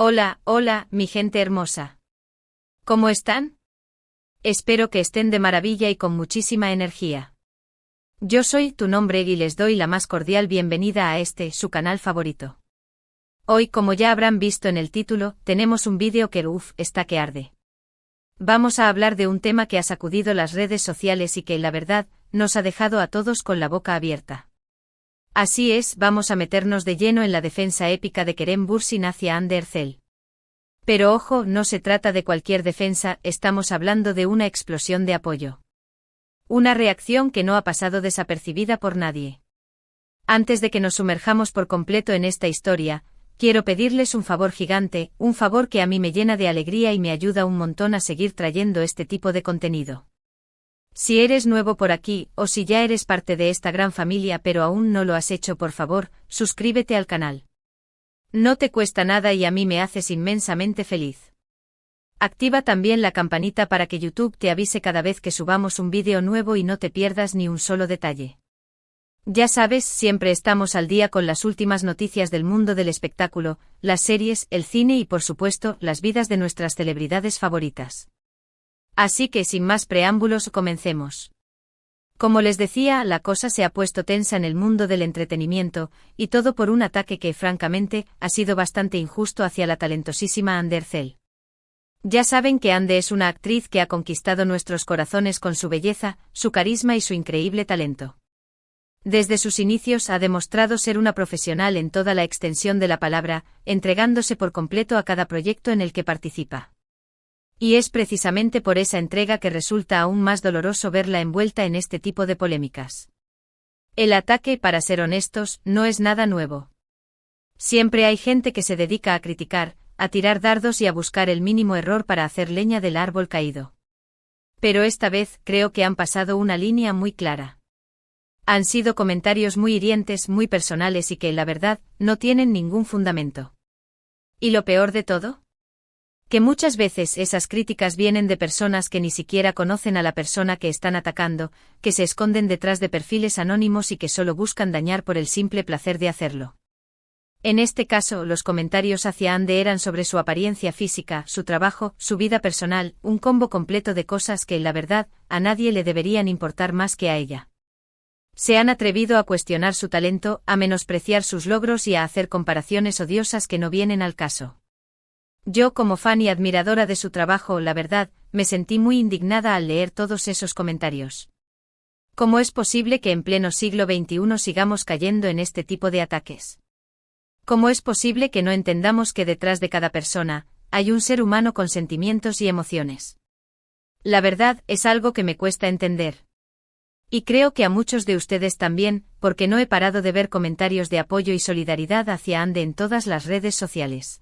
Hola, hola, mi gente hermosa. ¿Cómo están? Espero que estén de maravilla y con muchísima energía. Yo soy tu nombre y les doy la más cordial bienvenida a su canal favorito. Hoy, como ya habrán visto en el título, tenemos un vídeo que está que arde. Vamos a hablar de un tema que ha sacudido las redes sociales y que, la verdad, nos ha dejado a todos con la boca abierta. Así es, vamos a meternos de lleno en la defensa épica de Kerem Bürsin hacia Hande Erçel. Pero ojo, no se trata de cualquier defensa, estamos hablando de una explosión de apoyo. Una reacción que no ha pasado desapercibida por nadie. Antes de que nos sumerjamos por completo en esta historia, quiero pedirles un favor gigante, un favor que a mí me llena de alegría y me ayuda un montón a seguir trayendo este tipo de contenido. Si eres nuevo por aquí, o si ya eres parte de esta gran familia pero aún no lo has hecho, por favor, suscríbete al canal. No te cuesta nada y a mí me haces inmensamente feliz. Activa también la campanita para que YouTube te avise cada vez que subamos un vídeo nuevo y no te pierdas ni un solo detalle. Ya sabes, siempre estamos al día con las últimas noticias del mundo del espectáculo, las series, el cine y por supuesto, las vidas de nuestras celebridades favoritas. Así que sin más preámbulos, comencemos. Como les decía, la cosa se ha puesto tensa en el mundo del entretenimiento, y todo por un ataque que, francamente, ha sido bastante injusto hacia la talentosísima Hande Erçel. Ya saben que Hande es una actriz que ha conquistado nuestros corazones con su belleza, su carisma y su increíble talento. Desde sus inicios ha demostrado ser una profesional en toda la extensión de la palabra, entregándose por completo a cada proyecto en el que participa. Y es precisamente por esa entrega que resulta aún más doloroso verla envuelta en este tipo de polémicas. El ataque, para ser honestos, no es nada nuevo. Siempre hay gente que se dedica a criticar, a tirar dardos y a buscar el mínimo error para hacer leña del árbol caído. Pero esta vez creo que han pasado una línea muy clara. Han sido comentarios muy hirientes, muy personales y que, la verdad, no tienen ningún fundamento. ¿Y lo peor de todo? Que muchas veces esas críticas vienen de personas que ni siquiera conocen a la persona que están atacando, que se esconden detrás de perfiles anónimos y que solo buscan dañar por el simple placer de hacerlo. En este caso, los comentarios hacia Hande eran sobre su apariencia física, su trabajo, su vida personal, un combo completo de cosas que, la verdad, a nadie le deberían importar más que a ella. Se han atrevido a cuestionar su talento, a menospreciar sus logros y a hacer comparaciones odiosas que no vienen al caso. Yo, como fan y admiradora de su trabajo, la verdad, me sentí muy indignada al leer todos esos comentarios. ¿Cómo es posible que en pleno siglo XXI sigamos cayendo en este tipo de ataques? ¿Cómo es posible que no entendamos que detrás de cada persona, hay un ser humano con sentimientos y emociones? La verdad, es algo que me cuesta entender. Y creo que a muchos de ustedes también, porque no he parado de ver comentarios de apoyo y solidaridad hacia Hande en todas las redes sociales.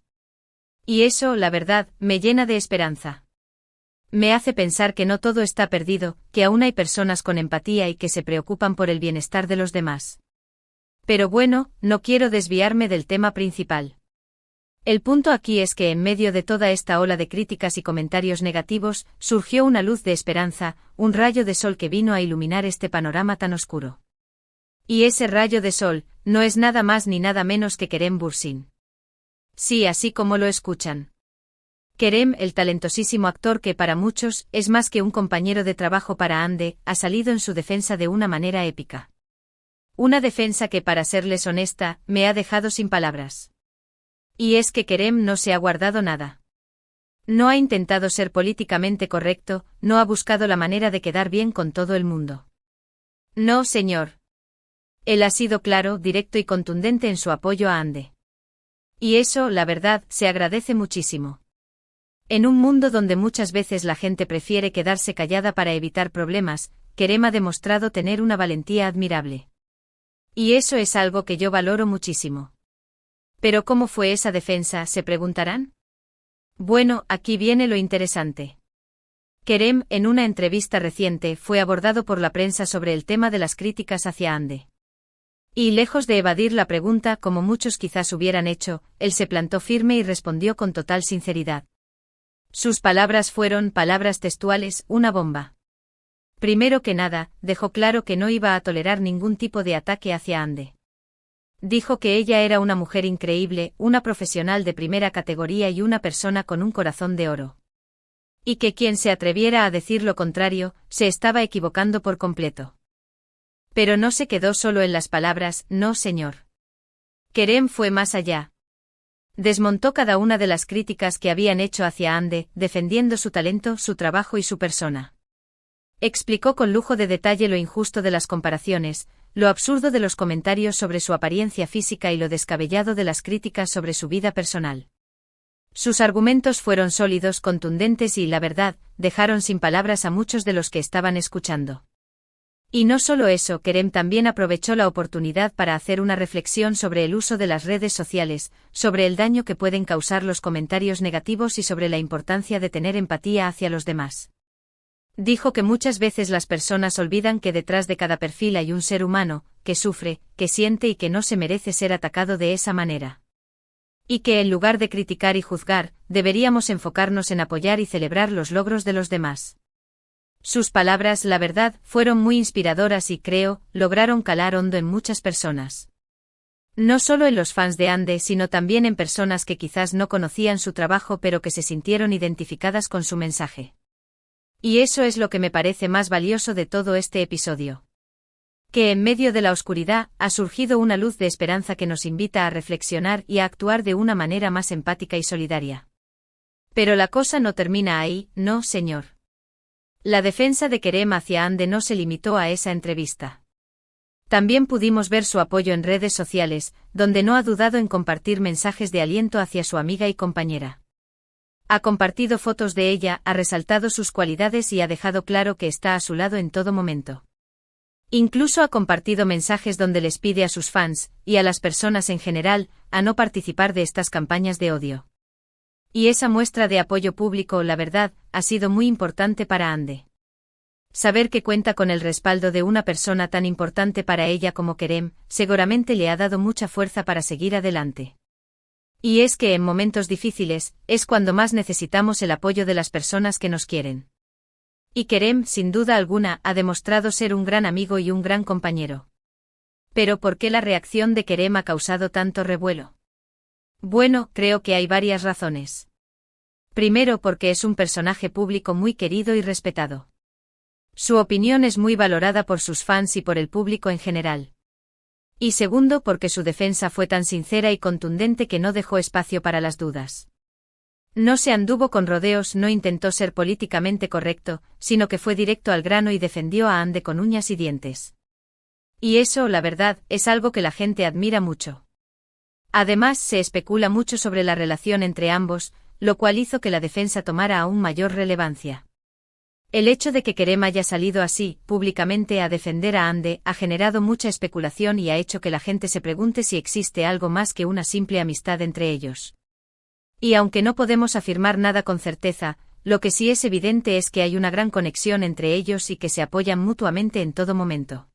Y eso, la verdad, me llena de esperanza. Me hace pensar que no todo está perdido, que aún hay personas con empatía y que se preocupan por el bienestar de los demás. Pero bueno, no quiero desviarme del tema principal. El punto aquí es que en medio de toda esta ola de críticas y comentarios negativos, surgió una luz de esperanza, un rayo de sol que vino a iluminar este panorama tan oscuro. Y ese rayo de sol, no es nada más ni nada menos que Kerem Bürsin. Sí, así como lo escuchan. Kerem, el talentosísimo actor que para muchos es más que un compañero de trabajo para Hande, ha salido en su defensa de una manera épica. Una defensa que, para serles honesta, me ha dejado sin palabras. Y es que Kerem no se ha guardado nada. No ha intentado ser políticamente correcto, no ha buscado la manera de quedar bien con todo el mundo. No, señor. Él ha sido claro, directo y contundente en su apoyo a Hande. Y eso, la verdad, se agradece muchísimo. En un mundo donde muchas veces la gente prefiere quedarse callada para evitar problemas, Kerem ha demostrado tener una valentía admirable. Y eso es algo que yo valoro muchísimo. ¿Pero cómo fue esa defensa?, se preguntarán. Bueno, aquí viene lo interesante. Kerem, en una entrevista reciente, fue abordado por la prensa sobre el tema de las críticas hacia Hande. Y lejos de evadir la pregunta como muchos quizás hubieran hecho, él se plantó firme y respondió con total sinceridad. Sus palabras fueron, palabras textuales, una bomba. Primero que nada, dejó claro que no iba a tolerar ningún tipo de ataque hacia Hande. Dijo que ella era una mujer increíble, una profesional de primera categoría y una persona con un corazón de oro. Y que quien se atreviera a decir lo contrario, se estaba equivocando por completo. Pero no se quedó solo en las palabras, no señor. Kerem fue más allá. Desmontó cada una de las críticas que habían hecho hacia Hande, defendiendo su talento, su trabajo y su persona. Explicó con lujo de detalle lo injusto de las comparaciones, lo absurdo de los comentarios sobre su apariencia física y lo descabellado de las críticas sobre su vida personal. Sus argumentos fueron sólidos, contundentes y, la verdad, dejaron sin palabras a muchos de los que estaban escuchando. Y no solo eso, Kerem también aprovechó la oportunidad para hacer una reflexión sobre el uso de las redes sociales, sobre el daño que pueden causar los comentarios negativos y sobre la importancia de tener empatía hacia los demás. Dijo que muchas veces las personas olvidan que detrás de cada perfil hay un ser humano, que sufre, que siente y que no se merece ser atacado de esa manera. Y que en lugar de criticar y juzgar, deberíamos enfocarnos en apoyar y celebrar los logros de los demás. Sus palabras, la verdad, fueron muy inspiradoras y creo, lograron calar hondo en muchas personas. No solo en los fans de Hande, sino también en personas que quizás no conocían su trabajo pero que se sintieron identificadas con su mensaje. Y eso es lo que me parece más valioso de todo este episodio. Que en medio de la oscuridad ha surgido una luz de esperanza que nos invita a reflexionar y a actuar de una manera más empática y solidaria. Pero la cosa no termina ahí, no señor. La defensa de Kerem hacia Hande no se limitó a esa entrevista. También pudimos ver su apoyo en redes sociales, donde no ha dudado en compartir mensajes de aliento hacia su amiga y compañera. Ha compartido fotos de ella, ha resaltado sus cualidades y ha dejado claro que está a su lado en todo momento. Incluso ha compartido mensajes donde les pide a sus fans, y a las personas en general, a no participar de estas campañas de odio. Y esa muestra de apoyo público, la verdad, ha sido muy importante para Hande. Saber que cuenta con el respaldo de una persona tan importante para ella como Kerem, seguramente le ha dado mucha fuerza para seguir adelante. Y es que en momentos difíciles, es cuando más necesitamos el apoyo de las personas que nos quieren. Y Kerem, sin duda alguna, ha demostrado ser un gran amigo y un gran compañero. Pero ¿por qué la reacción de Kerem ha causado tanto revuelo? Bueno, creo que hay varias razones. Primero, porque es un personaje público muy querido y respetado. Su opinión es muy valorada por sus fans y por el público en general. Y segundo, porque su defensa fue tan sincera y contundente que no dejó espacio para las dudas. No se anduvo con rodeos, no intentó ser políticamente correcto, sino que fue directo al grano y defendió a Hande con uñas y dientes. Y eso, la verdad, es algo que la gente admira mucho. Además, se especula mucho sobre la relación entre ambos, lo cual hizo que la defensa tomara aún mayor relevancia. El hecho de que Kerem haya salido así, públicamente a defender a Hande, ha generado mucha especulación y ha hecho que la gente se pregunte si existe algo más que una simple amistad entre ellos. Y aunque no podemos afirmar nada con certeza, lo que sí es evidente es que hay una gran conexión entre ellos y que se apoyan mutuamente en todo momento.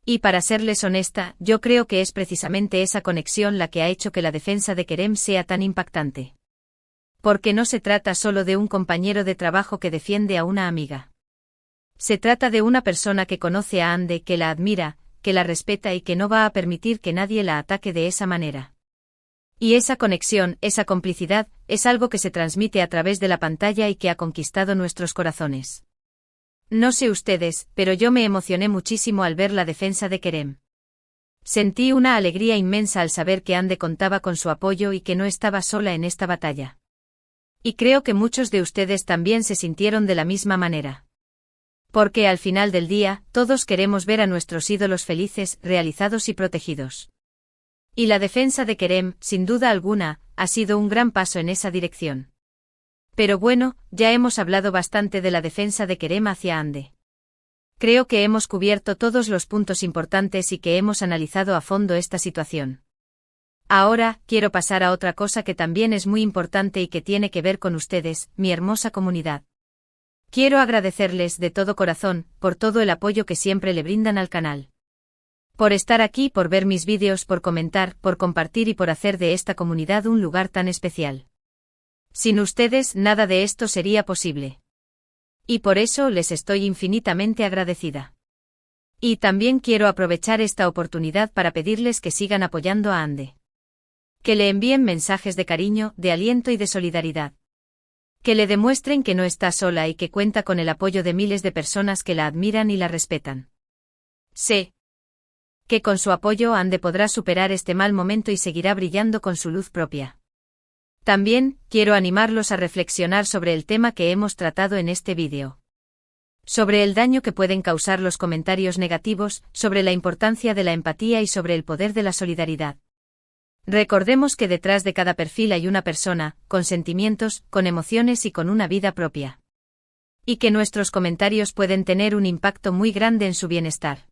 Y para serles honesta, yo creo que es precisamente esa conexión la que ha hecho que la defensa de Kerem sea tan impactante. Porque no se trata solo de un compañero de trabajo que defiende a una amiga. Se trata de una persona que conoce a Hande, que la admira, que la respeta y que no va a permitir que nadie la ataque de esa manera. Y esa conexión, esa complicidad, es algo que se transmite a través de la pantalla y que ha conquistado nuestros corazones. No sé ustedes, pero yo me emocioné muchísimo al ver la defensa de Kerem. Sentí una alegría inmensa al saber que Hande contaba con su apoyo y que no estaba sola en esta batalla. Y creo que muchos de ustedes también se sintieron de la misma manera. Porque al final del día, todos queremos ver a nuestros ídolos felices, realizados y protegidos. Y la defensa de Kerem, sin duda alguna, ha sido un gran paso en esa dirección. Pero bueno, ya hemos hablado bastante de la defensa de Kerem hacia Hande. Creo que hemos cubierto todos los puntos importantes y que hemos analizado a fondo esta situación. Ahora, quiero pasar a otra cosa que también es muy importante y que tiene que ver con ustedes, mi hermosa comunidad. Quiero agradecerles de todo corazón, por todo el apoyo que siempre le brindan al canal. Por estar aquí, por ver mis vídeos, por comentar, por compartir y por hacer de esta comunidad un lugar tan especial. Sin ustedes, nada de esto sería posible. Y por eso les estoy infinitamente agradecida. Y también quiero aprovechar esta oportunidad para pedirles que sigan apoyando a Ande. Que le envíen mensajes de cariño, de aliento y de solidaridad. Que le demuestren que no está sola y que cuenta con el apoyo de miles de personas que la admiran y la respetan. Sé que con su apoyo Ande podrá superar este mal momento y seguirá brillando con su luz propia. También, quiero animarlos a reflexionar sobre el tema que hemos tratado en este vídeo. Sobre el daño que pueden causar los comentarios negativos, sobre la importancia de la empatía y sobre el poder de la solidaridad. Recordemos que detrás de cada perfil hay una persona, con sentimientos, con emociones y con una vida propia. Y que nuestros comentarios pueden tener un impacto muy grande en su bienestar.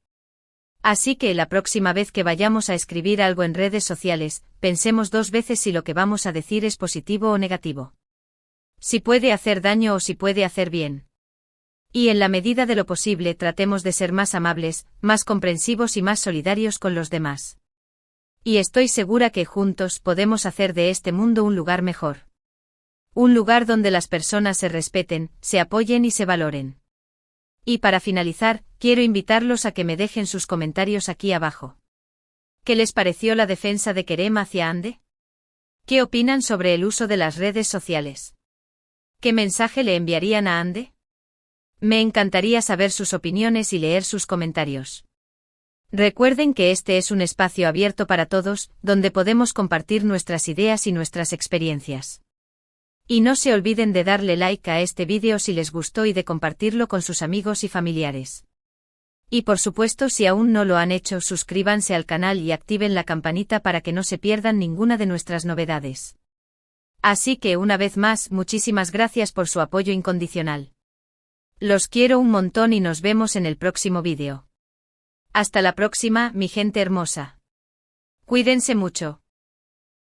Así que la próxima vez que vayamos a escribir algo en redes sociales, pensemos 2 veces si lo que vamos a decir es positivo o negativo. Si puede hacer daño o si puede hacer bien. Y en la medida de lo posible tratemos de ser más amables, más comprensivos y más solidarios con los demás. Y estoy segura que juntos podemos hacer de este mundo un lugar mejor. Un lugar donde las personas se respeten, se apoyen y se valoren. Y para finalizar, quiero invitarlos a que me dejen sus comentarios aquí abajo. ¿Qué les pareció la defensa de Kerem hacia Ande? ¿Qué opinan sobre el uso de las redes sociales? ¿Qué mensaje le enviarían a Ande? Me encantaría saber sus opiniones y leer sus comentarios. Recuerden que este es un espacio abierto para todos, donde podemos compartir nuestras ideas y nuestras experiencias. Y no se olviden de darle like a este vídeo si les gustó y de compartirlo con sus amigos y familiares. Y por supuesto, si aún no lo han hecho, suscríbanse al canal y activen la campanita para que no se pierdan ninguna de nuestras novedades. Así que una vez más, muchísimas gracias por su apoyo incondicional. Los quiero un montón y nos vemos en el próximo vídeo. Hasta la próxima, mi gente hermosa. Cuídense mucho.